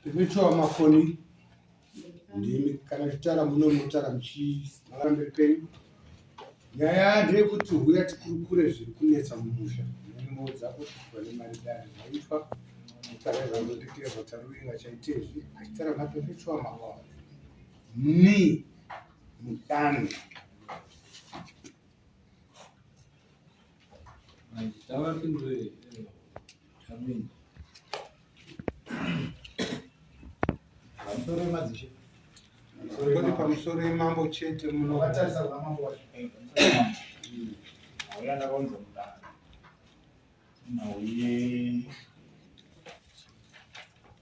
Tipichwa mafoni ndimi kana tichara munomutara muchigara mberi penyu. Nyaya ndeyekuti huya tikurukure zviri kunetsa mumusha. Ndinomuudza kuti pane maridari aitwa mutarira ndotekerwa taruringa chaitezvi achitara maperpetual mafoni ni mutano. Kodi pamusoro yemambo chete munotarisa kuna mambo wacho. Auya ndakaunza mudaro. Nauye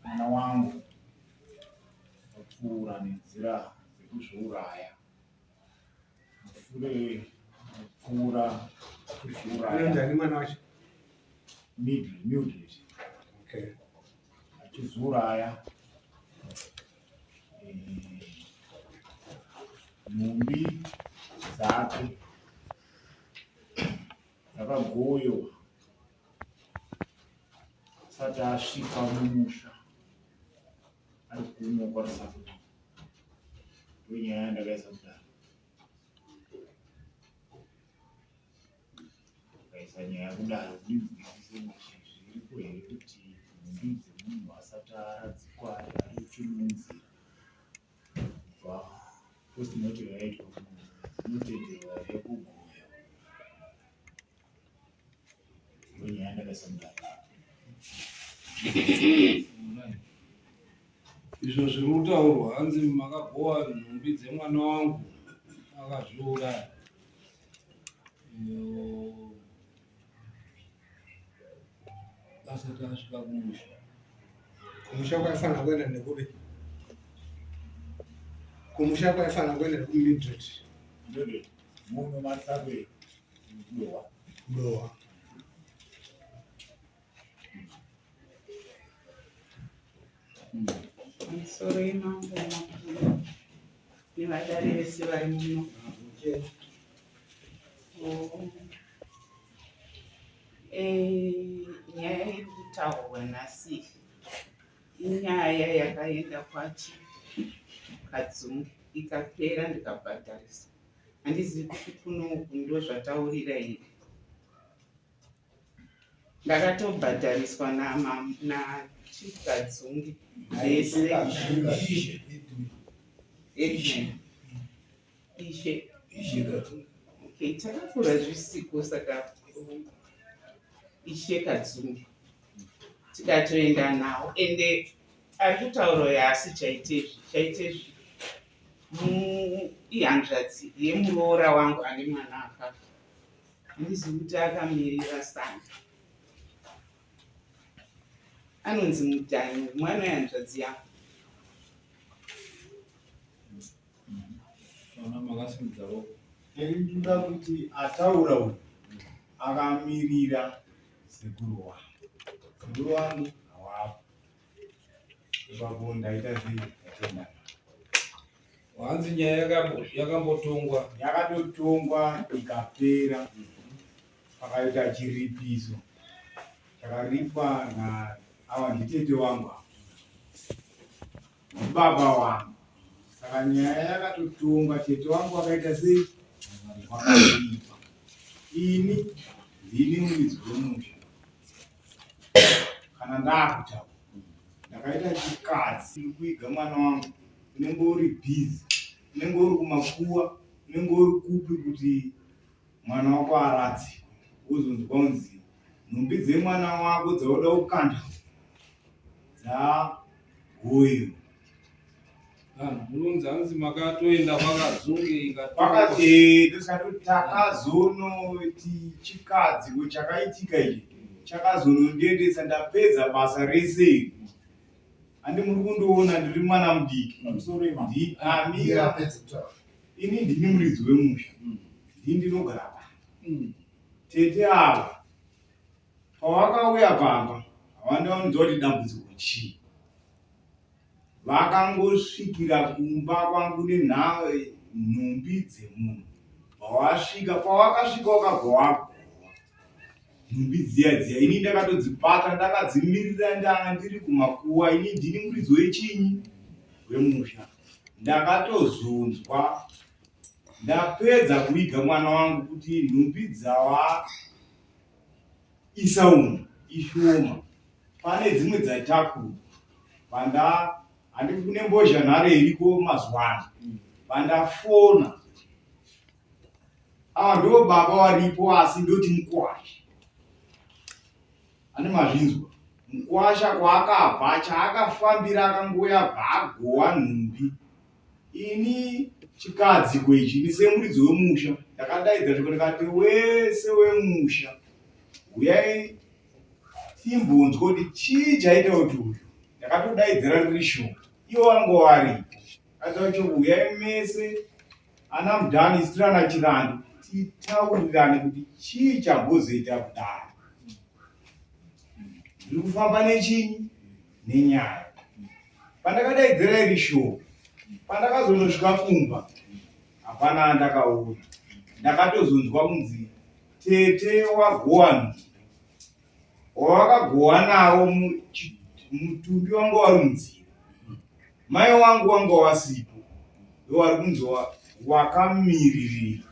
mwana wangu wapfuura nenzira dzekuzviuraya. Mushure mupfuura kuzviuraya. Ndani mwana wacho. Mildred. Okay. Achizviuraya. Nhumbi dzake dzakagoyiwa asati asvika mumusha. Ari kumukwarisa kuti ndonyaya yandakaisa kudaro. Ukaisa nyaya kudaro kudinzise zviripo here kuti nhumbi dzemunhu asati aradzikwa ari uchimunzira kubva postmortem yaitwa dzinotenderwa here kugoya. Ndonyaya yandakaisa kudaro. Izvo zviri kutaurwa hanzi makagowa nhumbi dzemwana wangu akazviuraya. Asati asvika kumusha. Kumusha kwaifanira kuenda nekupi? Kumusha kwaifanira kuenda nekumidred. Mildred mumwe matsakwe kudowa. Kudowa. Musoro yemambo makuru nevadari vese vari muno. Nyaya iri kutaurwa nhasi inyaya yakaenda kwachi Kadzunge ikapera ndikabhadharisa. Handizivi kuti kunoku ndo zvataurira here. Ndakatobhadhariswa nachikadzunge zvese. Ishe. Okay, takakura zvisiko saka Ishe Kadzunge tikatoenda nawo ende ari kutaura yasi chaitezvi ihanzvadzi yemuroora wangu ane mwana akafa. Handizivi kuti akamirira sanga. Anonzi Mudhani, mwana wehanzvadzi yangu. Ndinoda kuti ataura uyu akamirira sekuru wangu. Sekuru wangu hawapo. Ipapo ndaita sei ndatenda. Hanzi nyaya yakambotongwa. Yakatotongwa ikapera. Pakaita chiripiso chakaripwa ava nditete wangu baba wangu. Saka nyaya yakatotongwa, tete wangu akaita sei wakaripa. Ini ndini muridzi wemusha. Kana ndakutaura ndakaita chikadzi kuiga mwana wangu unenge uri bhizi, unenge uri kumakuwa, unenge uri kupi kuti mwana wako aradzikwe. Uzonzwa unzi nhumbi dzemwana wako dzauda kukanda dzagoyiwa. Munonzi hanzi makatoenda kwaKadzunge ikati takazonoti chikadzi chakaitika ichi chakazonondiendesa ndapedza basa rese. Handi muri kundoona ndiri mwana mudiki. Ini ndini muridzi wemusha. Ndini ndinogara pamba. Tete ava pavakauya pamba havandaunidza kuti dambudziko chii. Vakangosvikira kumba kwangu nenhumbi dzemunhu. Pavakasvika wakabva wagowa. nhumbi dziya ini ndakatodzibata ndakadzimirira ndanga ndiri kumakuwa. Ini ndini muridzi wechinyi wemusha. Ndakatozonzwa ndapedza kuviga mwana wangu kuti nhumbi dzava isauma ishoma, pane dzimwe dzaitakura. Handisi kune mbozha nhare iriko mazuva ano. Pandafona ava ndo baba waripo, asi ndoti mukwasha. Ane mazvinzwa mukwasha kwaakabva, chaakafambira akangoya bva agowa nhumbi. Ini chikadzi kwechi ni semuridzi wemusha ndakadaidza zviko ndikati wese wemusha uyai timbonzwa kuti chii chaita kuti uyu. Ndakatodaidzira riri shoko, ivo vangu varipo. Akacho uyai mese ana mudhani isitirana chirandu titaurirane kuti chii chambozoita kudaro. Ndiri kufamba nechinyi nenyaya. Pandakadaidzira iri shoko, pandakazonosvika kumba hapana andakaona. Ndakatozonzwa kunzi tete wagowa nhumbi wawakagowa nawo mutumbi wangu wari munzira. Mai wangu wanga wasipo, wari kunzi wakamiririra.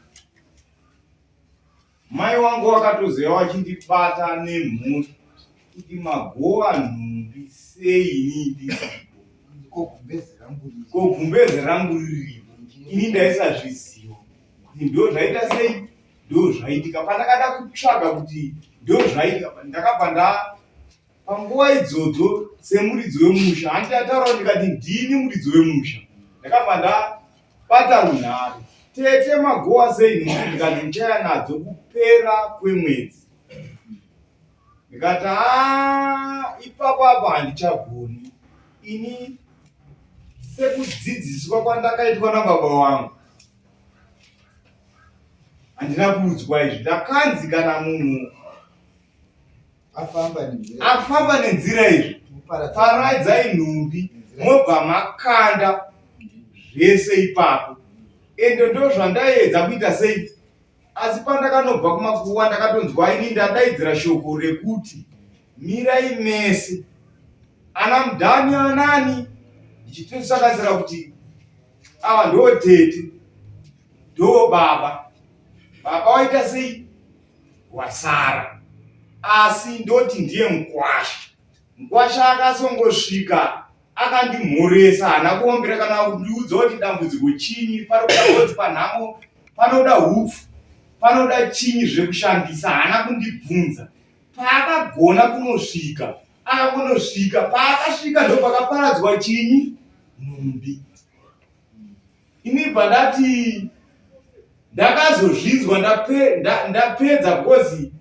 Mai wangu wakatoziva wachindibata nemhuri kuti magowa nhumbi sei ini ndisipo, kogumbeze rangu riripo. Ini ndaisazviziva kuti ndo zvaita sei, ndo zvaitika. Pandakada kutsvaga kuti ndo zvaitika, ndakabva panguva idzodzo semuridzi wemusha, handitataura ndikati ndini muridzi wemusha. Ndakabva ndabata runhare, tete magowa sei nhumbi, ndikati ndichaya nadzo kupera kwemwedzi. Ndikati ipapo apa handichagoni. Ini sekudzidziswa kwandakaitwa nababa wangu handina kuudzwa izvi. Ndakanzi kana munhu afamba nenzira izvi, paradzai nhumbi mobva makanda zvese ipapo. Ende ndo zvandaedza kuita sei. Asi pandakanobva kumakuwa ndakatonzwa ini ndadaidzira shoko rekuti mirai mese ana mudhani anani, ndichitosakazira kuti ava ndo tete ndo baba. Baba waita sei wasara, asi ndoti ndiye mukwasha. Mukwasha akasongosvika akandimhoresa, haana kuombera kana kundiudza kuti dambudziko chinyi, parikuda kuti panhamo panoda hupfu, panoda chinyi zvekushandisa. Haana kundibvunza. Paakagona kunosvika akakunosvika, paakasvika ndo pakaparadzwa chinyi nhumbi. Ini pandati ndakazozvinzwa ndapedza gozi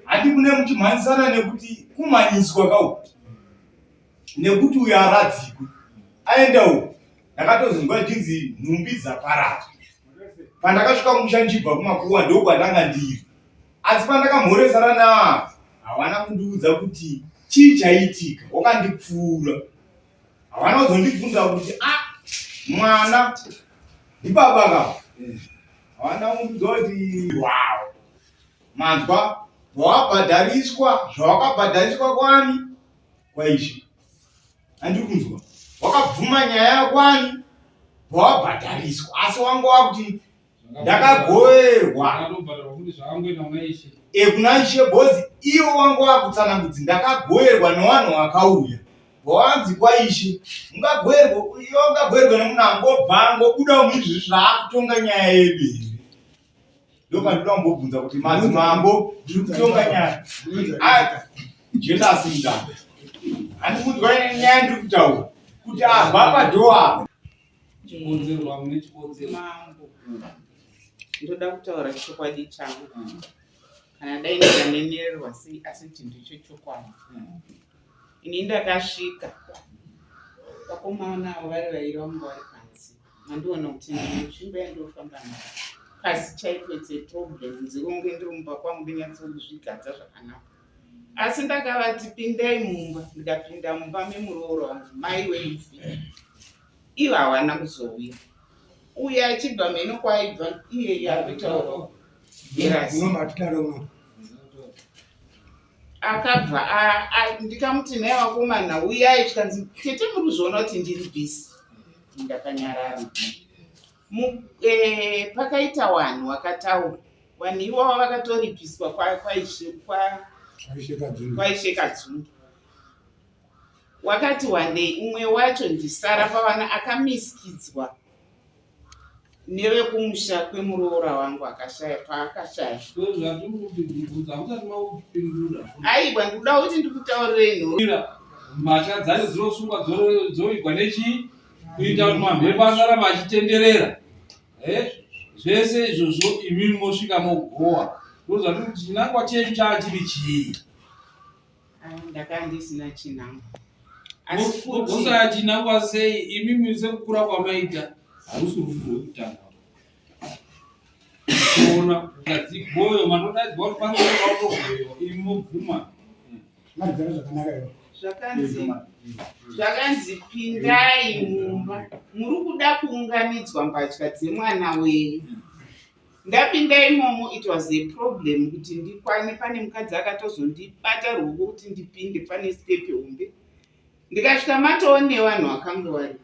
handi kune muchimhanzisana nekuti kumhanyiswa kauku nekuti uyo aradzikwe aenda uko. Ndakatozonzwa chinzi nhumbi dzaparadzwa. Pandakasvika kumusha nchibva kumakuwa ndokwandanga ndiri. Asi pandakamhoresana naavo hawana kundiudza kuti chii chaitika, wakandipfuura. Hawana kuzondibvunza kuti mwana ndibaba ka. Hawana kundiudza kuti wow, manzwa zvawabhadhariswa, zvawakabhadhariswa kwani kwaishe. Handiri kunzwa wakabvuma nyaya yakwani zvawabhadhariswa, asi wangu wakuti ndakagoverwa kuna ishe bhozi. Iwo wangu wakutsanangudzi ndakagoverwa nevanhu vakauya vawanzi kwaishe. Ungagoverwa nemunhu angobva angobuda muizvi zvaakutonga nyaya yedu here. Ndo pandinoda kumbobvunza kuti madzimambo ndiri kutonga nyaya jelasi ndanga handikudzwa nyaya ndiri kutaura kuti abva padhoa mambo. Ndoda kutaura chokwadi changu, kana dai ndikanenererwa sei, asi chinhu chechokwadi. Ini ndakasvika vakomana vari vairi vangu vari panzi, mandiona kuti nzvimbo yandinofamba nayo pasi chaipedze problem nzironge ndiri mumba kwangu ndinyatsozvigadza zvakanaka. Asi ndakavati pindai mumba, ndikapinda mumba memurooro wangu, mai weivhi, ivo hawana kuzouya. Uye achibva mheno kwaaibva iyeye ari kutaura akabva ndikamuti nai vakomana uyai, chikanzi tete muri kuzviona kuti ndiri bhisi. Ndakanyarara. Pakaita wanhu wakataura, wanhu ivavo vakatoripiswa kwaishe Kadzungu. Wakati wandei umwe wacho ndisara pavana akamisikidzwa nevekumusha kwemuroora wangu akashaya paakashaya. Aibwa ndikuda kuti ndikutaurirei nhoo. Mhatya dzari dzinosungwa dzoigwa nechii kuita kuti mamhepo asaramba achitenderera. Zvese izvozvo imimi mosvika mogowa. Ndoziva kuti chinangwa chenyu chaa chiri chii. Ndakanga ndisina chinangwa. Usaya chinangwa sei? Imimi sekukura kwamaita harusi rufu rwekutanga. Kuona kadzigoyo manodaidzwa kuti panotogoyo imi mobvuma. Zvakanzi pindai mumba, muri kuda kuunganidzwa mbatya dzemwana wenyu. Ndapinda imomo, it was a problem kuti ndikwane. Pane mukadzi akatozondibata ruoko kuti ndipinde, pane stepe hombe. Ndikasvika matoo nevanhu vakanga vari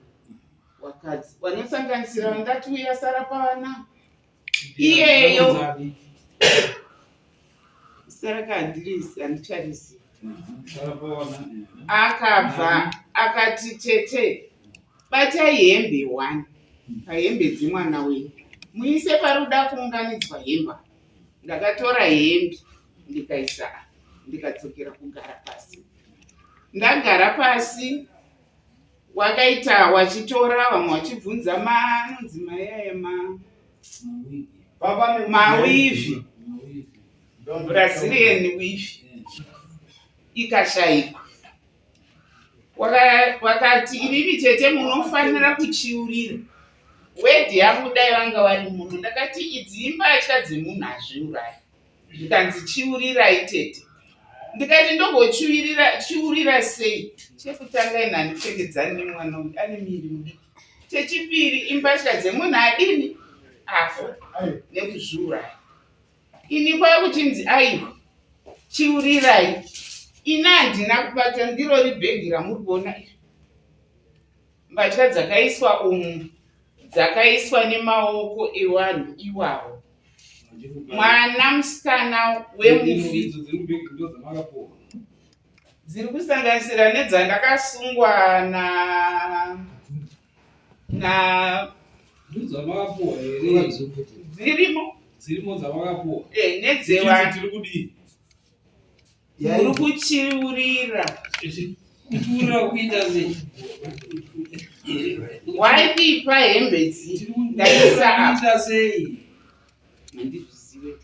wakadzi vanosanganisira vandati uya sara pavana iyeyo saraka handicharisi. Akabva akati tete batai hembe 1 pahembe dzemwana wenyu muise parikuda kuunganidzwa hemba. Ndakatora hembe ndikaisa, ndikadzokera kugara pasi. Ndagara pasi, wakaita wachitora vamwe wachibvunza manonzi mayaya mawivhi, Brazilian wivhi, ikashayikwa. Wakati inini tete munofanira kuchiurira. Wedhi yangu dai vanga vari muno. Ndakati idzi imbatya dzemunhu azviuraya. Ndikanzi chiurirai tete. Ndikati ndongochiurira sei? Chekutanga ina ndipfekedzani nemwana uyu ane miri mudiki. Chechipiri imbatya dzemunhu adini afa nekuzviuraya. Ini kwaya kuchinzi aiwa chiurirai. Ina handina kubata ndiro ribhegi ramuri kuona iri. Mbatya dzakaiswa umu dzakaiswa nemaoko evanhu iwavo. Mwana musikana wemufi dziri kusanganisira nedzandakasungwa dzirimo dzamakapuwa. Nedzeva muri kuchiurira. Kuchiurira kuita sei? Waidipa hembe dzi ndaisa apa sei? Handizvizive.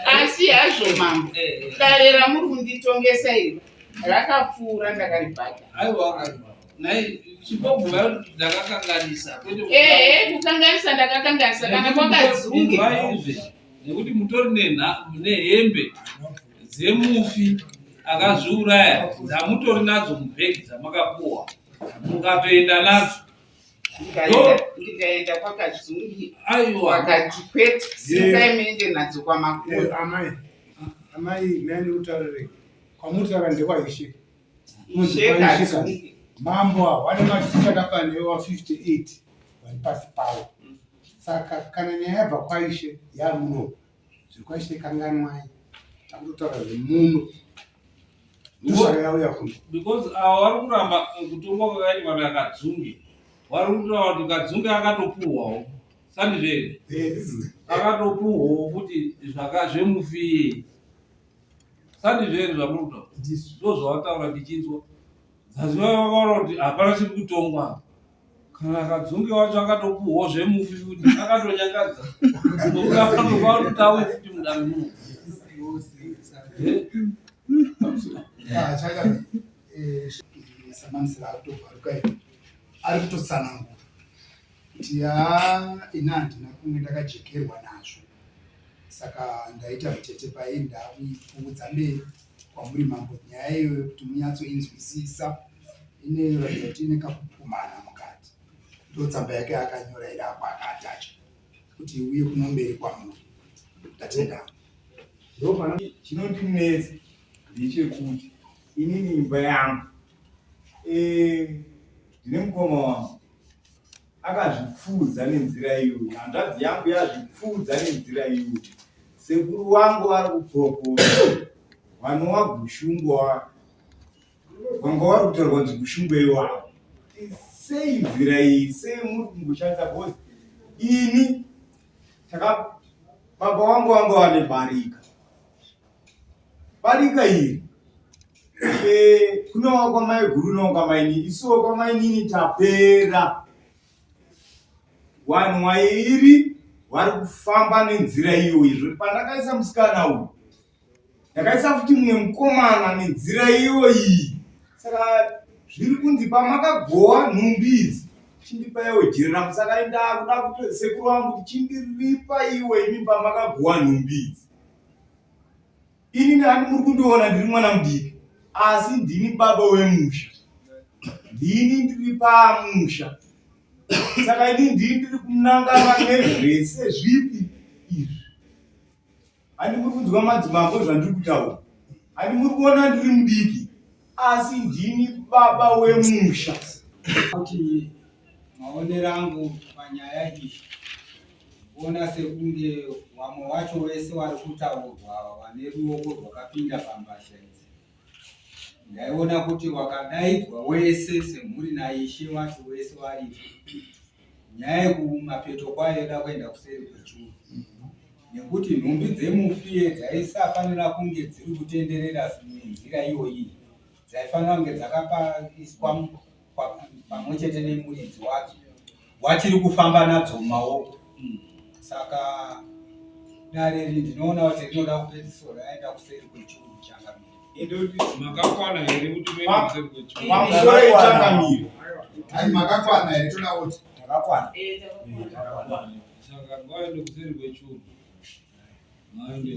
Asi hazvo mambo dare ramuri kunditongesa iri rakapfuura ndakaribata. Aiwa nai chibobva ndakakanganisa. Kukanganisa ndakakanganisa kana kwakadzunge. Nekuti mutori nehembe dzemufi akazviuraya dzamutori nadzo mubhegi dzamakapuwa mukatoenda nadzo. Ndikaenda kwakadzungi. Aiwa wakati kwete singaimende nadzo kwamakuru. Amai nani utaurire kwamutara ndekwaishe mambo wane machakafaniwa 58 vari pasi pavo. Saka kana nyaya yabva kwaishe yamuno zvikwaishe kanganwai takutotaura zvemuno ndosaka yauya kuno because vari kuramba kutongwa kwakaiti vanhu akadzunge vari kutaura kuti kadzunge akatopuhwawo sandizvere akatopuhwawo kuti zvakazvemufiye sandizvere zvamuri kutaura ndo zvavataura ndichinzwa zaziva vakaona kuti hapana chiri kutongwa kana kadzunge wacho akatopuhwawo zvemufi kuti akatonyangadza nokuaanokwanotawe kuti mudame muno samanisira akutobvaruka ari kutotsanangura kuti ina handina kumwe ndakajekerwa nazvo, saka ndaita mutete paenda kuipfuudza mberi kwamuri mambo nyaya iyoyo kuti munyatsoinzwisisa ine ratidza kuti ine kakupumana mukati ndotsamba yake akanyora ida apa akatacha kuti uye kunomberi kwamunhu tatenda ndopana chinondinetsa ndechekuti inini imba yangu ndine mukoma wangu akazvipfuudza nenzira iyoyi, hanzvadzi yangu yazvipfuudza nenzira iyoyi. Sekuru wangu vari kupropose vanova gushungwa vanga vari kutaurwa kuti gushungwa iwavo sei nzira iyi, sei muri kungoshandisa bhozi ini baba wangu vanga vane barika iri kunowa kwamai guru nowa kwamainini, isuwo kwamainini tapera. Vanhu vairi vari kufamba nenzira iyoyi. Zvoti pandakaisa musikana uyu ndakaisa futi mumwe mukomana nenzira iyoyi. Saka zviri kunzi pamakagowa nhumbi idzi chindipaiwo jereramu. Saka ndakuda kuti sekuru wangu kuti chindiripa iwe imi pamakagowa nhumbi idzi. Ini handimuri kundiona ndiri mwana mudiki, asi ndini baba wemusha, ndini ndiri pamusha. Saka ini ndiri kunangana nezvese zvipi izvi. Handimuri kunzwa madzimambo zvandiri kutaura, handimuri kuona ndiri mudiki, asi ndini baba wemusha. Kuti maonero angu panyaya iyi kuona sekunge wamwe wacho wese wari kutaurwa vane ruoko rwakapinda pambasha idzi. Ndaiona kuti wakadaidzwa wese semhuri naishe wacho wese varipo. Nyaya yekumapeto kwayo ida kuenda kuseri kwechuru. Nekuti nhumbi dzemufiye dzaisafanira kunge dziri kutenderera nenzira iyoyi. Dzaifanira kunge dzakapaiswa pamwe chete nemuridzi wadzo wachiri kufamba nadzo mumaoko. Saka dare iri ndinoona kuti rinoda kupedziswa raenda kuseri kwechuru changamire. Makakwana here kuti muende kuseri kwechuru. Pamusoro yechangamire. Hai makakwana here toda kuti Takakwana. Saka ngaende kuseri kwechuru. Ngaende